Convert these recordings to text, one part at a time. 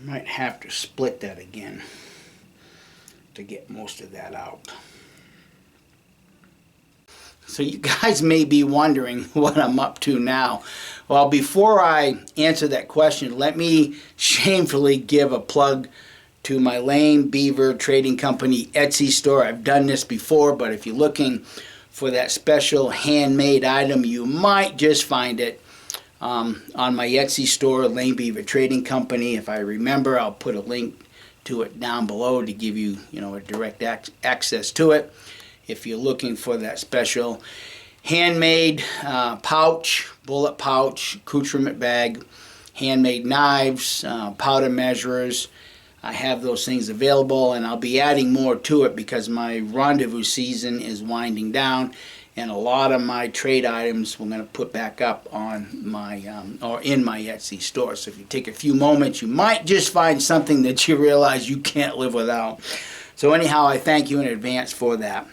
Might have to split that again to get most of that out. So you guys may be wondering what I'm up to now. Well, before I answer that question, let me shamefully give a plug to my Lane Beaver Trading Company Etsy store. I've done this before, but if you're looking for that special handmade item, you might just find it on my Etsy store, Lane Beaver Trading Company. If I remember, I'll put a link to it down below to give you, a direct access to it. If you're looking for that special handmade pouch, bullet pouch, accoutrement bag, handmade knives, powder measurers, I have those things available, and I'll be adding more to it because my rendezvous season is winding down, and a lot of my trade items we're going to put back up on my or in my Etsy store. So if you take a few moments, you might just find something that you realize you can't live without. So anyhow, I thank you in advance for that.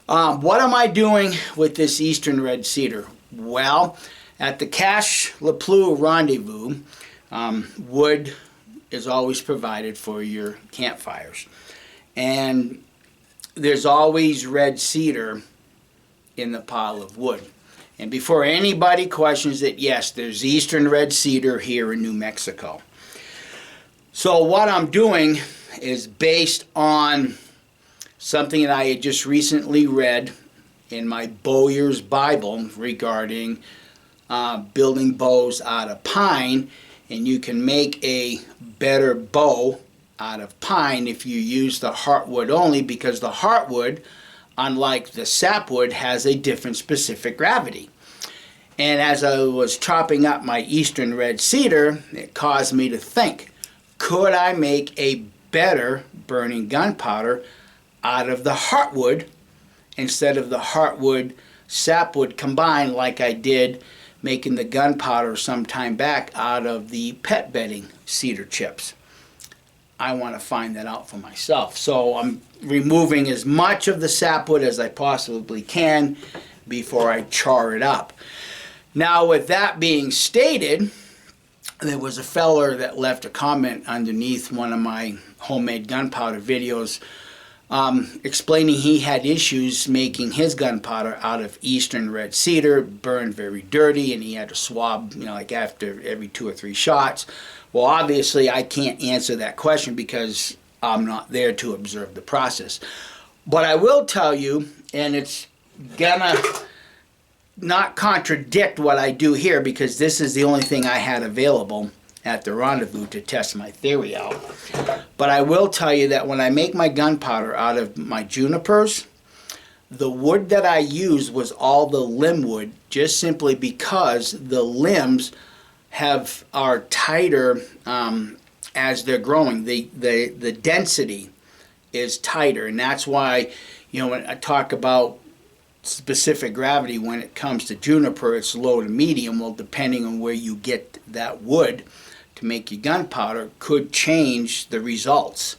What am I doing with this Eastern Red Cedar? Well, at the Cache La Pleau Rendezvous, wood is always provided for your campfires. And there's always red cedar in the pile of wood. And before anybody questions it, yes, there's Eastern Red Cedar here in New Mexico. So what I'm doing is based on something that I had just recently read in my Bowyer's Bible regarding building bows out of pine, and you can make a better bow out of pine if you use the heartwood only, because the heartwood, unlike the sapwood, has a different specific gravity. And as I was chopping up my Eastern Red Cedar, it caused me to think, could I make a better burning gunpowder out of the heartwood instead of the heartwood sapwood combined, like I did making the gunpowder some time back out of the pet bedding cedar chips? I want to find that out for myself. So I'm removing as much of the sapwood as I possibly can before I char it up. Now, with that being stated, there was a feller that left a comment underneath one of my homemade gunpowder videos explaining he had issues making his gunpowder out of Eastern Red Cedar. It burned very dirty, and he had to swab, like after every 2 or 3 shots. Well, obviously, I can't answer that question because I'm not there to observe the process. But I will tell you, and it's gonna not contradict what I do here, because this is the only thing I had available at the rendezvous to test my theory out. But I will tell you that when I make my gunpowder out of my junipers, the wood that I use was all the limb wood, just simply because the limbs are tighter as they're growing. The density is tighter, and that's why, when I talk about specific gravity when it comes to juniper, it's low to medium. Well, depending on where you get that wood to make your gunpowder could change the results,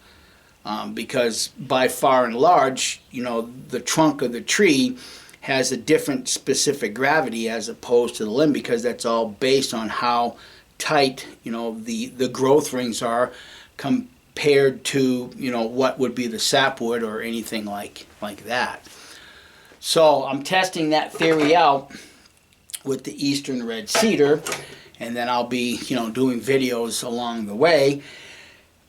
because by far and large, the trunk of the tree has a different specific gravity as opposed to the limb, because that's all based on how tight the growth rings are compared to what would be the sapwood or anything like that. So I'm testing that theory out with the Eastern Red Cedar, and then I'll be doing videos along the way.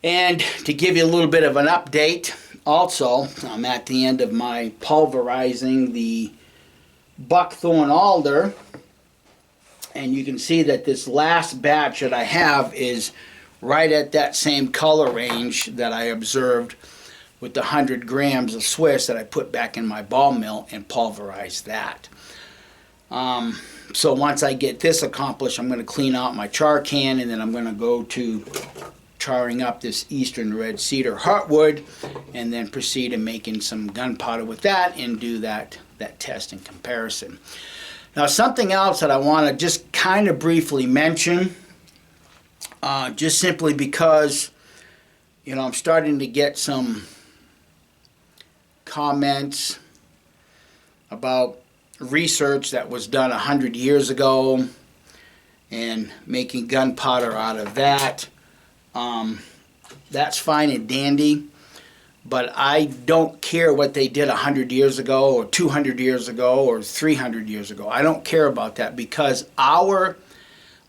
And to give you a little bit of an update, also I'm at the end of my pulverizing the buckthorn alder, and you can see that this last batch that I have is right at that same color range that I observed with the 100 grams of Swiss that I put back in my ball mill and pulverized that. So once I get this accomplished, I'm going to clean out my char can, and then I'm going to go to charring up this Eastern Red Cedar heartwood, and then proceed in making some gunpowder with that and do that test and comparison. Now, something else that I want to just kind of briefly mention, just simply because I'm starting to get some comments about research that was done 100 years ago and making gunpowder out of that. That's fine and dandy, but I don't care what they did 100 years ago or 200 years ago or 300 years ago. I don't care about that, because our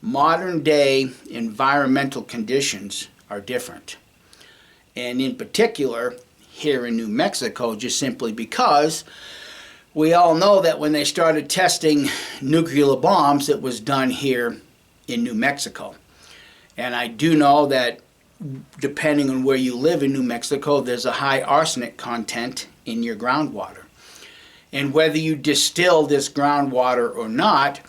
modern day environmental conditions are different. And in particular, here in New Mexico, just simply because we all know that when they started testing nuclear bombs, it was done here in New Mexico. And I do know that depending on where you live in New Mexico, there's a high arsenic content in your groundwater. And whether you distill this groundwater or not,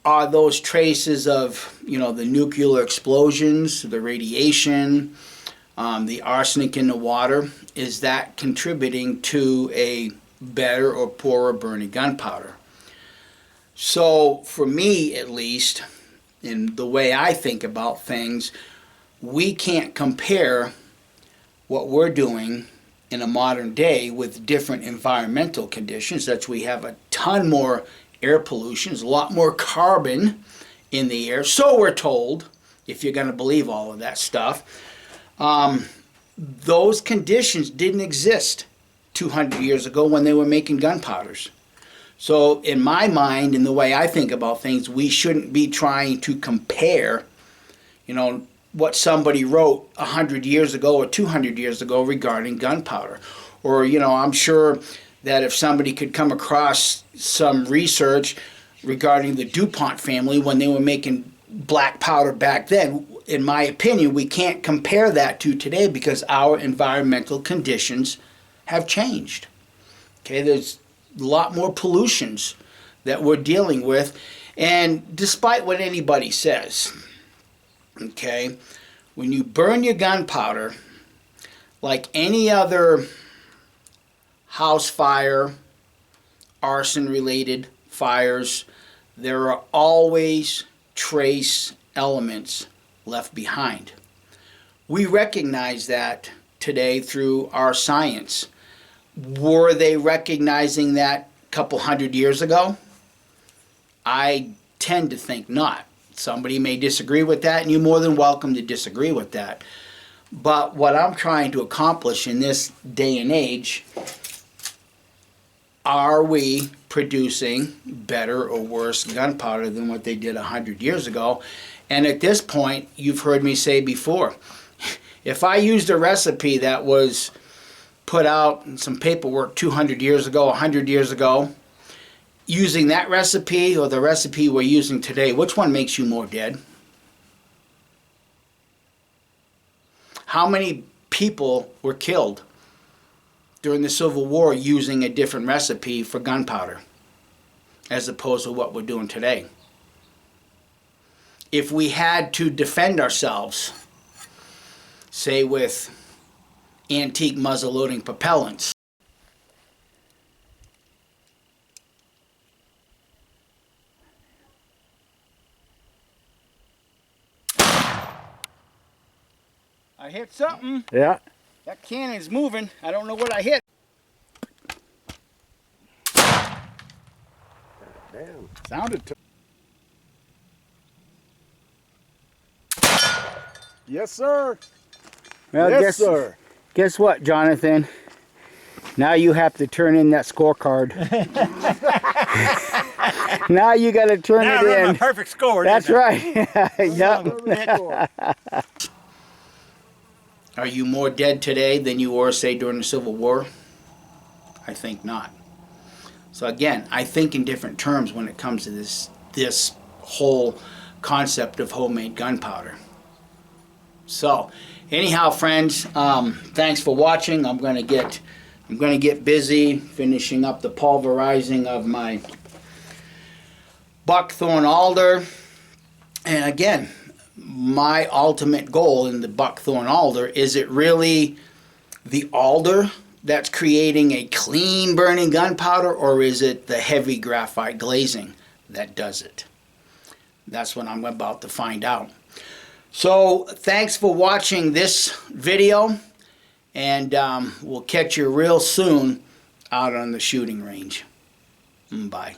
are those traces of, the nuclear explosions, the radiation, the arsenic in the water, is that contributing to a better or poorer burning gunpowder? So for me, at least, in the way I think about things, we can't compare what we're doing in a modern day with different environmental conditions. That's, we have a ton more air pollution, a lot more carbon in the air, so we're told, if you're going to believe all of that stuff. Those conditions didn't exist 200 years ago when they were making gunpowders. So in my mind, in the way I think about things, we shouldn't be trying to compare, what somebody wrote 100 years ago or 200 years ago regarding gunpowder. Or, I'm sure that if somebody could come across some research regarding the DuPont family when they were making black powder back then, in my opinion, we can't compare that to today, because our environmental conditions have changed. Okay, there's a lot more pollutions that we're dealing with, and despite what anybody says, okay, when you burn your gunpowder, like any other house fire, arson-related fires, there are always trace elements left behind. We recognize that today through our science. Were they recognizing that a couple hundred years ago? I tend to think not. Somebody may disagree with that, and you're more than welcome to disagree with that. But what I'm trying to accomplish in this day and age, are we producing better or worse gunpowder than what they did 100 years ago? And at this point, you've heard me say before, if I used a recipe that was put out in some paperwork 200 years ago, 100 years ago, using that recipe or the recipe we're using today, which one makes you more dead? How many people were killed during the Civil War using a different recipe for gunpowder as opposed to what we're doing today? If we had to defend ourselves, say with antique muzzle-loading propellants, I hit something. Yeah. That cannon's moving. I don't know what I hit. Damn. Sounded Yes, sir. Well, Yes, sir. Guess what, Jonathan? Now you have to turn in that scorecard. Now you got to turn Now it I run in. my perfect score. That's didn't I? right. Yep. Are you more dead today than you were, say, during the Civil War? I think not. So again, I think in different terms when it comes to this whole concept of homemade gunpowder. So, anyhow, friends, thanks for watching. I'm gonna get busy finishing up the pulverizing of my buckthorn alder. And again, my ultimate goal in the buckthorn alder, is it really the alder that's creating a clean burning gunpowder, or is it the heavy graphite glazing that does it? That's what I'm about to find out. So thanks for watching this video, and we'll catch you real soon out on the shooting range. Bye.